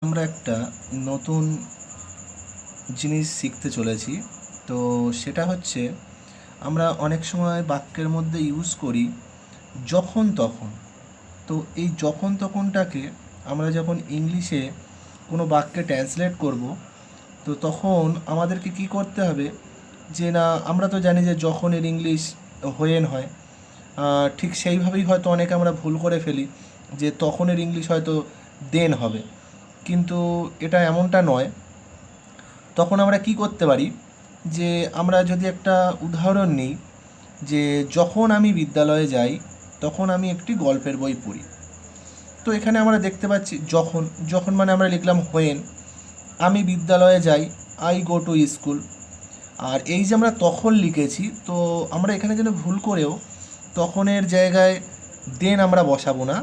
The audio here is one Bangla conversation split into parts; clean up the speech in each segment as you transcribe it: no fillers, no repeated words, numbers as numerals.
আমরা একটা নতুন জিনিস শিখতে চলেছি। তো সেটা হচ্ছে আমরা অনেক সময় বাক্যের মধ্যে ইউজ করি যখন তখন। তো এই যখন তখনটাকে আমরা যখন ইংলিশে কোনো বাক্যে ট্রান্সলেট করব, তো তখন আমাদেরকে কি করতে হবে যে না, আমরা তো জানি যে যখন এর ইংলিশ হোয়েন হয়। ঠিক সেইভাবেই হয়তো অনেকে আমরা ভুল করে ফেলি যে তখনের ইংলিশ হয়তো দেন হবে, কিন্তু এটা এমনটা নয়। তখন আমরা কি করতে পারি যে আমরা যদি একটা উদাহরণ নিই যে যখন আমি বিদ্যালয়ে যাই তখন আমি একটি গল্পের বই পড়ি। তো এখানে আমরা দেখতে পাচ্ছি যখন যখন মানে আমরা লিখলাম হোয়েন। আমি বিদ্যালয়ে যাই, আই গো টু স্কুল। আর এই যে আমরা তখন লিখেছি, তো আমরা এখানে যেন ভুল করেও তখনের জায়গায় দেন আমরা বসাবো না।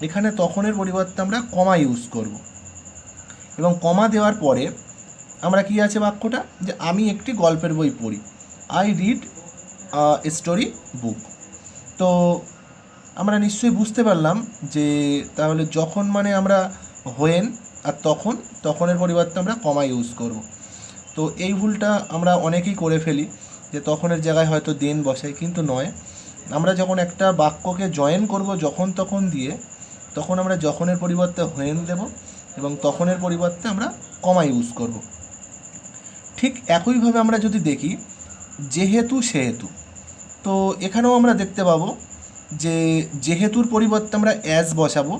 এখানে তখনের পরিবর্তে আমরা কমা ইউজ করব, এবং কমা দেওয়ার পরে আমরা কি আছে বাক্যটা, যে আমি একটি গল্পের বই পড়ি, আই রিড স্টোরি বুক। তো আমরা নিশ্চয়ই বুঝতে পারলাম যে তাহলে যখন মানে আমরা হোয়েন, আর তখন তখনের পরিবর্তে আমরা কমা ইউজ করব। তো এই ভুলটা আমরা অনেকেই করে ফেলি যে তখনের জায়গায় হয়তো দেন বসাই, কিন্তু নয়। আমরা যখন একটা বাক্যকে জয়েন করব যখন তখন দিয়ে, তখন আমরা যখনের পরিবর্তে হোয়েন দেব এবং তখনের পরিবর্তে আমরা কমা ইউজ করব। ঠিক একইভাবে আমরা যদি দেখি যেহেতু সেহেতু, তো এখানেও আমরা দেখতে পাবো যে যেহেতুর পরিবর্তে আমরা অ্যাজ বসাবো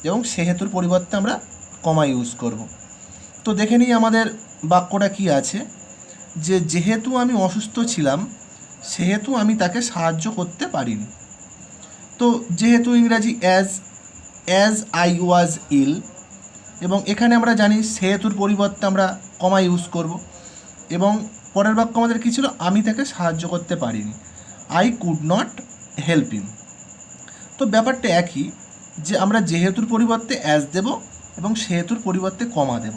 এবং সেহেতুর পরিবর্তে আমরা কমা ইউজ করব। তো দেখে নিই আমাদের বাক্যটা কি আছে, যে যেহেতু আমি অসুস্থ ছিলাম সেহেতু আমি তাকে সাহায্য করতে পারিনি। তো যেহেতু ইংরাজি অ্যাজ, অ্যাজ আই ওয়াজ ইল, এবং এখানে আমরা জানি সেহেতুর পরিবর্তে আমরা কমা ইউজ করব। এবং পরের বাক্য আমাদের কী ছিল, আমি তাকে সাহায্য করতে পারিনি, I could not help him. তো ব্যাপারটা একই, যে আমরা যেহেতুর পরিবর্তে অ্যাজ দেব এবং সেহেতুর পরিবর্তে কমা দেব।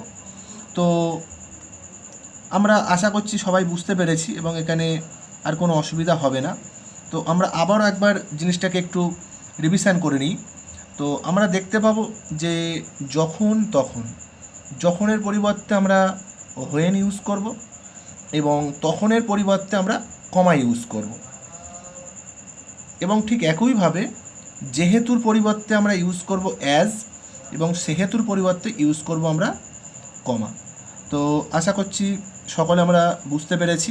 তো আমরা আশা করছি সবাই বুঝতে পেরেছি এবং এখানে আর কোনো অসুবিধা হবে না। তো আমরা আবারও একবার জিনিসটাকে একটু রিভিশন করে নিই। তো আমরা দেখতে পাবো যে যখন তখন, যখনের পরিবর্তে আমরা হোয়েন ইউজ করব এবং তখনের পরিবর্তে আমরা কমা ইউজ করব। এবং ঠিক একইভাবে যেহেতুর পরিবর্তে আমরা ইউজ করব অ্যাজ এবং সেহেতুর পরিবর্তে ইউজ করব আমরা কমা। তো আশা করছি সকলে আমরা বুঝতে পেরেছি।